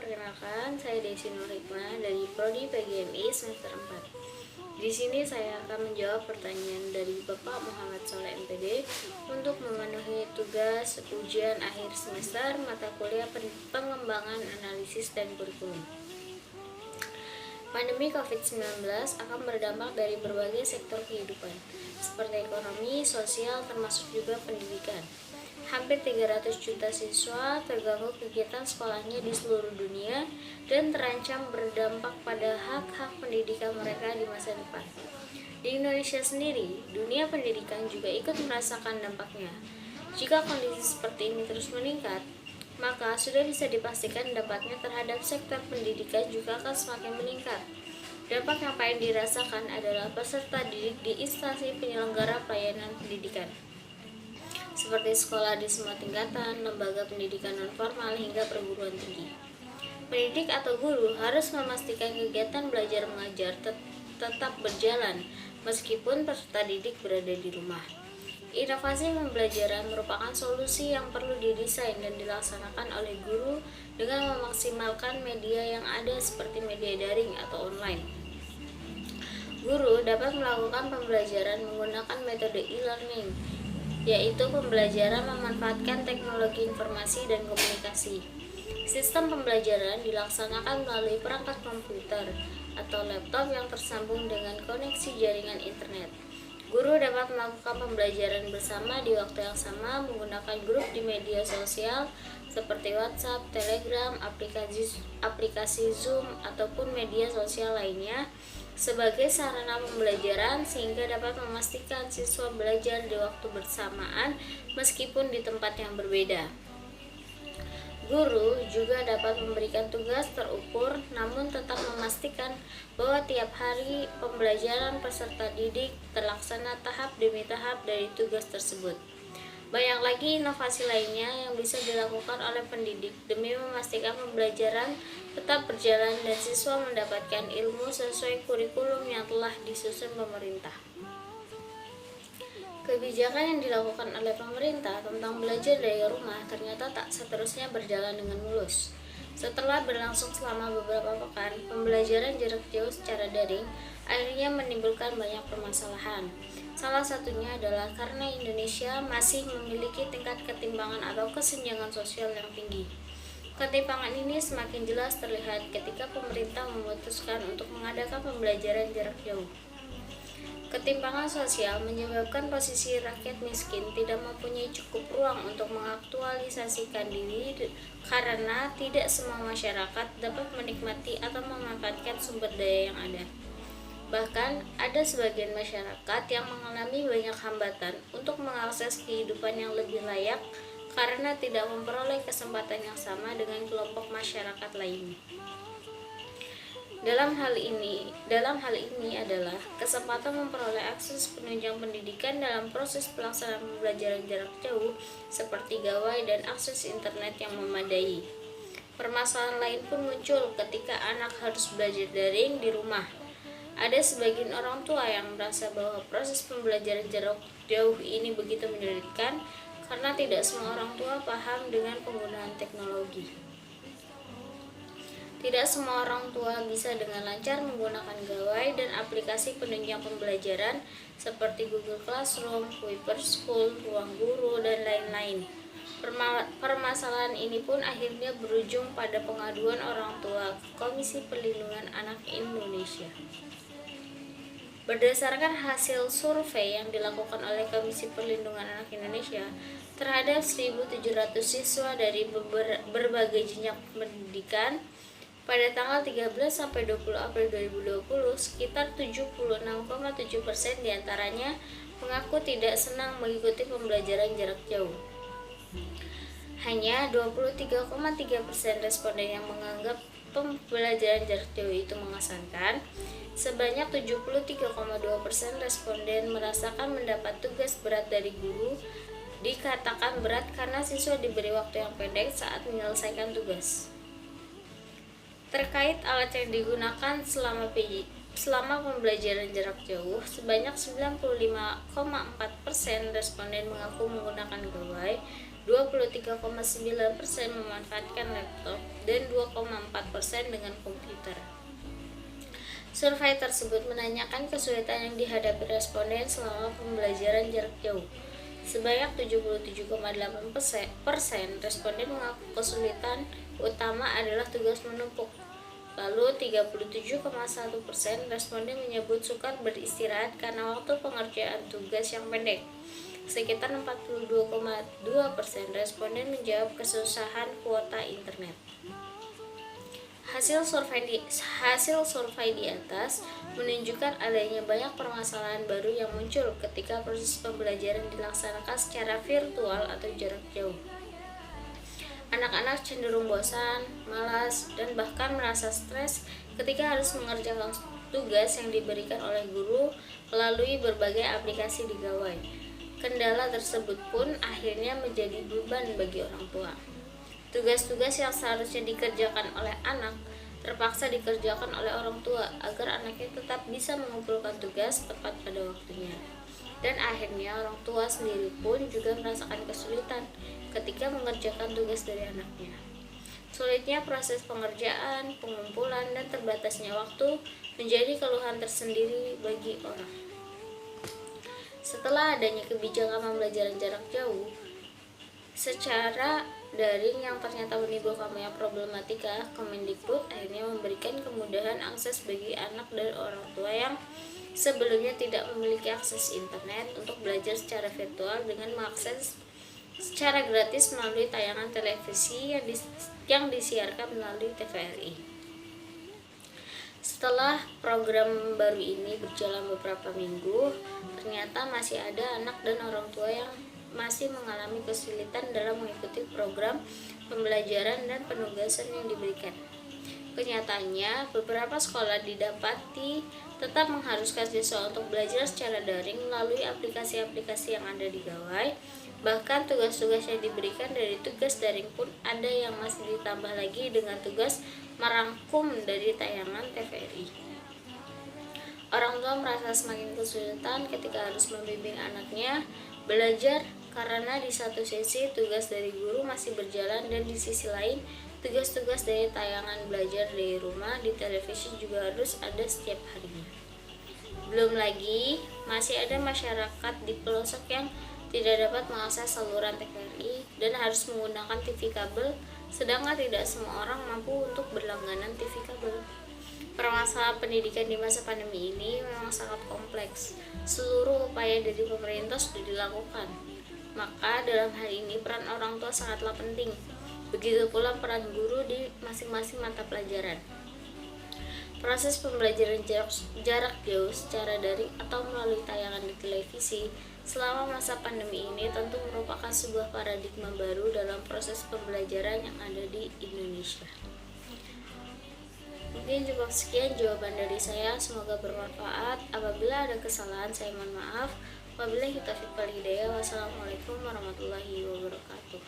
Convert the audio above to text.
perkenalkan, saya Desi Nurhikmah dari Prodi PGMI semester 4. Di sini saya akan menjawab pertanyaan dari Bapak Muhammad Soleh MPD untuk memenuhi tugas ujian akhir semester mata kuliah pengembangan analisis dan kurikulum. Pandemi COVID-19 akan berdampak dari berbagai sektor kehidupan, seperti ekonomi, sosial, termasuk juga pendidikan. Hampir 300 juta siswa terganggu kegiatan sekolahnya di seluruh dunia dan terancam berdampak pada hak-hak pendidikan mereka di masa depan. Di Indonesia sendiri, dunia pendidikan juga ikut merasakan dampaknya. Jika kondisi seperti ini terus meningkat, maka sudah bisa dipastikan dampaknya terhadap sektor pendidikan juga akan semakin meningkat. Dampak yang paling dirasakan adalah peserta didik di instansi penyelenggara pelayanan pendidikan, seperti sekolah di semua tingkatan, lembaga pendidikan non-formal, hingga perguruan tinggi. Pendidik atau guru harus memastikan kegiatan belajar mengajar tetap berjalan, meskipun peserta didik berada di rumah. Inovasi pembelajaran merupakan solusi yang perlu didesain dan dilaksanakan oleh guru dengan memaksimalkan media yang ada seperti media daring atau online. Guru dapat melakukan pembelajaran menggunakan metode e-learning, yaitu pembelajaran memanfaatkan teknologi informasi dan komunikasi. Sistem pembelajaran dilaksanakan melalui perangkat komputer atau laptop yang tersambung dengan koneksi jaringan internet. Guru dapat melakukan pembelajaran bersama di waktu yang sama menggunakan grup di media sosial seperti WhatsApp, Telegram, aplikasi Zoom, ataupun media sosial lainnya sebagai sarana pembelajaran, sehingga dapat memastikan siswa belajar di waktu bersamaan meskipun di tempat yang berbeda. Guru juga dapat memberikan tugas terukur, namun tetap memastikan bahwa tiap hari pembelajaran peserta didik terlaksana tahap demi tahap dari tugas tersebut. Banyak lagi inovasi lainnya yang bisa dilakukan oleh pendidik demi memastikan pembelajaran tetap berjalan dan siswa mendapatkan ilmu sesuai kurikulum yang telah disusun pemerintah. Kebijakan yang dilakukan oleh pemerintah tentang belajar dari rumah ternyata tak seterusnya berjalan dengan mulus. Setelah berlangsung selama beberapa pekan, pembelajaran jarak jauh secara daring akhirnya menimbulkan banyak permasalahan. Salah satunya adalah karena Indonesia masih memiliki tingkat ketimpangan atau kesenjangan sosial yang tinggi. Ketimpangan ini semakin jelas terlihat ketika pemerintah memutuskan untuk mengadakan pembelajaran jarak jauh. Ketimpangan sosial menyebabkan posisi rakyat miskin tidak mempunyai cukup ruang untuk mengaktualisasikan diri karena tidak semua masyarakat dapat menikmati atau memanfaatkan sumber daya yang ada. Bahkan, ada sebagian masyarakat yang mengalami banyak hambatan untuk mengakses kehidupan yang lebih layak karena tidak memperoleh kesempatan yang sama dengan kelompok masyarakat lainnya. Dalam hal ini adalah kesempatan memperoleh akses penunjang pendidikan dalam proses pelaksanaan pembelajaran jarak jauh seperti gawai dan akses internet yang memadai. Permasalahan lain pun muncul ketika anak harus belajar daring di rumah. Ada sebagian orang tua yang merasa bahwa proses pembelajaran jarak jauh ini begitu menyulitkan karena tidak semua orang tua paham dengan penggunaan teknologi. Tidak semua orang tua bisa dengan lancar menggunakan gawai dan aplikasi penunjang pembelajaran seperti Google Classroom, Wiper School, Ruang Guru, dan lain-lain. Permasalahan ini pun akhirnya berujung pada pengaduan orang tua ke Komisi Perlindungan Anak Indonesia. Berdasarkan hasil survei yang dilakukan oleh Komisi Perlindungan Anak Indonesia terhadap 1.700 siswa dari berbagai jenjang pendidikan, pada tanggal 13 sampai 20 April 2020, sekitar 76,7% diantaranya mengaku tidak senang mengikuti pembelajaran jarak jauh. Hanya 23,3% responden yang menganggap pembelajaran jarak jauh itu mengesankan. Sebanyak 73,2% responden merasakan mendapat tugas berat dari guru. Dikatakan berat karena siswa diberi waktu yang pendek saat menyelesaikan tugas. Terkait alat yang digunakan selama selama pembelajaran jarak jauh, sebanyak 95,4% responden mengaku menggunakan gawai, 23,9% memanfaatkan laptop, dan 2,4% dengan komputer. Survei tersebut menanyakan kesulitan yang dihadapi responden selama pembelajaran jarak jauh. Sebanyak 77,8% responden mengaku kesulitan utama adalah tugas menumpuk. Lalu 37,1% responden menyebut sukar beristirahat karena waktu pengerjaan tugas yang pendek. Sekitar 42,2% responden menjawab kesusahan kuota internet. Hasil survei di atas menunjukkan adanya banyak permasalahan baru yang muncul ketika proses pembelajaran dilaksanakan secara virtual atau jarak jauh. Anak-anak cenderung bosan, malas, dan bahkan merasa stres ketika harus mengerjakan tugas yang diberikan oleh guru melalui berbagai aplikasi di gawai. Kendala tersebut pun akhirnya menjadi beban bagi orang tua. Tugas-tugas yang seharusnya dikerjakan oleh anak terpaksa dikerjakan oleh orang tua agar anaknya tetap bisa mengumpulkan tugas tepat pada waktunya. Dan akhirnya orang tua sendiri pun juga merasakan kesulitan ketika mengerjakan tugas dari anaknya. Sulitnya proses pengerjaan, pengumpulan, dan terbatasnya waktu menjadi keluhan tersendiri bagi orang. Setelah adanya kebijakan pembelajaran jarak jauh secara daring yang ternyata menimbulkan banyak problematika, Kemendikbud akhirnya memberikan kemudahan akses bagi anak dan orang tua yang sebelumnya tidak memiliki akses internet untuk belajar secara virtual dengan mengakses secara gratis melalui tayangan televisi yang disiarkan melalui TVRI. Setelah program baru ini berjalan beberapa minggu, ternyata masih ada anak dan orang tua yang masih mengalami kesulitan dalam mengikuti program pembelajaran dan penugasan yang diberikan. Kenyataannya, beberapa sekolah didapati tetap mengharuskan siswa untuk belajar secara daring melalui aplikasi-aplikasi yang ada di gawai. Bahkan tugas-tugas yang diberikan dari tugas daring pun ada yang masih ditambah lagi dengan tugas merangkum dari tayangan TVRI. Orang tua merasa semakin kesulitan ketika harus membimbing anaknya belajar karena di satu sisi tugas dari guru masih berjalan dan di sisi lain tugas-tugas dari tayangan belajar dari rumah di televisi juga harus ada setiap harinya. Belum lagi masih ada masyarakat di pelosok yang tidak dapat mengakses saluran TVRI dan harus menggunakan TV kabel, sedangkan tidak semua orang mampu untuk berlangganan TV kabel. Permasalahan pendidikan di masa pandemi ini memang sangat kompleks. Seluruh upaya dari pemerintah sudah dilakukan. Maka dalam hal ini peran orang tua sangatlah penting. Begitu pula peran guru di masing-masing mata pelajaran. Proses pembelajaran jarak jauh secara daring atau melalui tayangan di televisi selama masa pandemi ini tentu merupakan sebuah paradigma baru dalam proses pembelajaran yang ada di Indonesia. Mungkin cukup sekian jawaban dari saya, semoga bermanfaat. Apabila ada kesalahan saya mohon maaf. Wabillahi taufiq wal hidayah. Wassalamualaikum warahmatullahi wabarakatuh.